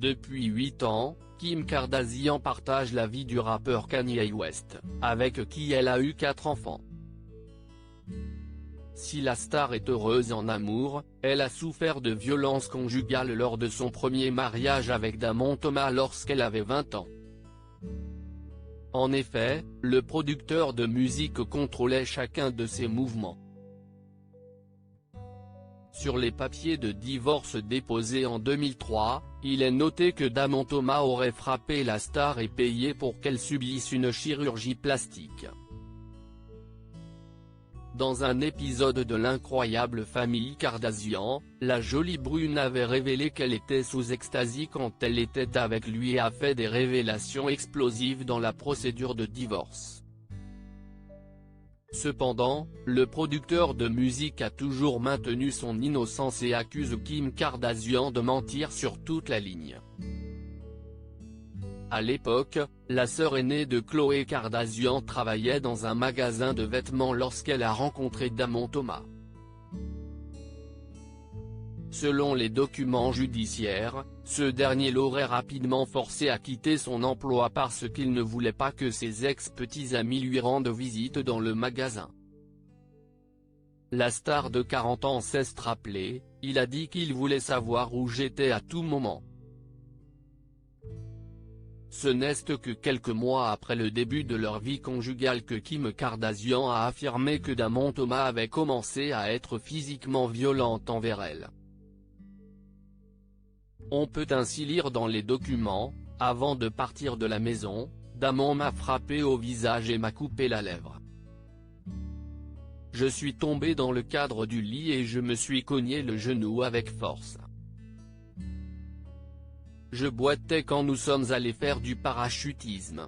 Depuis 8 ans, Kim Kardashian partage la vie du rappeur Kanye West, avec qui elle a eu 4 enfants. Si la star est heureuse en amour, elle a souffert de violences conjugales lors de son premier mariage avec Damon Thomas lorsqu'elle avait 20 ans. En effet, le producteur de musique contrôlait chacun de ses mouvements. Sur les papiers de divorce déposés en 2003, il est noté que Damon Thomas aurait frappé la star et payé pour qu'elle subisse une chirurgie plastique. Dans un épisode de l'incroyable famille Kardashian, la jolie brune avait révélé qu'elle était sous ecstasy quand elle était avec lui et a fait des révélations explosives dans la procédure de divorce. Cependant, le producteur de musique a toujours maintenu son innocence et accuse Kim Kardashian de mentir sur toute la ligne. À l'époque, la sœur aînée de Khloé Kardashian travaillait dans un magasin de vêtements lorsqu'elle a rencontré Damon Thomas. Selon les documents judiciaires, ce dernier l'aurait rapidement forcé à quitter son emploi parce qu'il ne voulait pas que ses ex-petits amis lui rendent visite dans le magasin. La star de 40 ans s'est rappelée, il a dit qu'il voulait savoir où j'étais à tout moment. Ce n'est que quelques mois après le début de leur vie conjugale que Kim Kardashian a affirmé que Damon Thomas avait commencé à être physiquement violente envers elle. On peut ainsi lire dans les documents, « Avant de partir de la maison, Damon m'a frappé au visage et m'a coupé la lèvre. Je suis tombé dans le cadre du lit et je me suis cogné le genou avec force. Je boitais quand nous sommes allés faire du parachutisme. »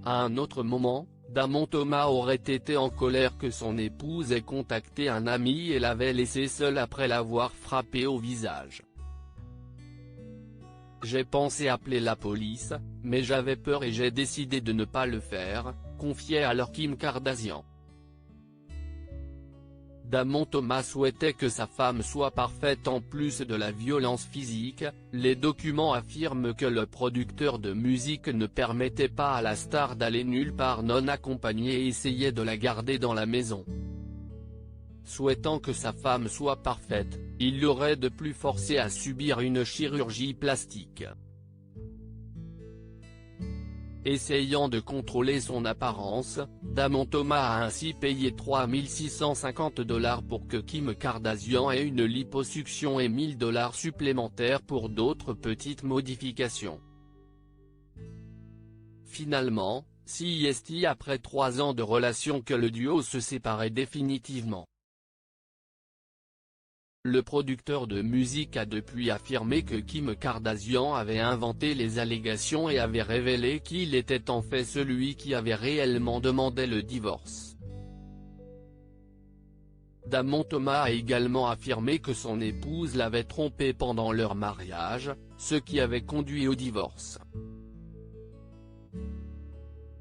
À un autre moment, Damon Thomas aurait été en colère que son épouse ait contacté un ami et l'avait laissé seule après l'avoir frappé au visage. « J'ai pensé appeler la police, mais j'avais peur et j'ai décidé de ne pas le faire », confiait alors Kim Kardashian. Damon Thomas souhaitait que sa femme soit parfaite en plus de la violence physique. Les documents affirment que le producteur de musique ne permettait pas à la star d'aller nulle part non accompagnée et essayait de la garder dans la maison. Souhaitant que sa femme soit parfaite, il l'aurait de plus forcée à subir une chirurgie plastique. Essayant de contrôler son apparence, Damon Thomas a ainsi payé 3 650 $ pour que Kim Kardashian ait une liposuction et 1 000 $ supplémentaires pour d'autres petites modifications. Finalement, c'est après 3 ans de relation que le duo se séparait définitivement. Le producteur de musique a depuis affirmé que Kim Kardashian avait inventé les allégations et avait révélé qu'il était en fait celui qui avait réellement demandé le divorce. Damon Thomas a également affirmé que son épouse l'avait trompé pendant leur mariage, ce qui avait conduit au divorce.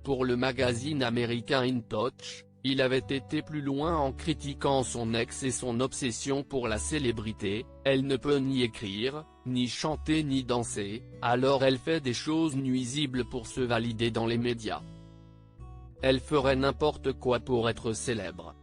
Pour le magazine américain In Touch, il avait été plus loin en critiquant son ex et son obsession pour la célébrité. « Elle ne peut ni écrire, ni chanter ni danser, alors elle fait des choses nuisibles pour se valider dans les médias. Elle ferait n'importe quoi pour être célèbre. »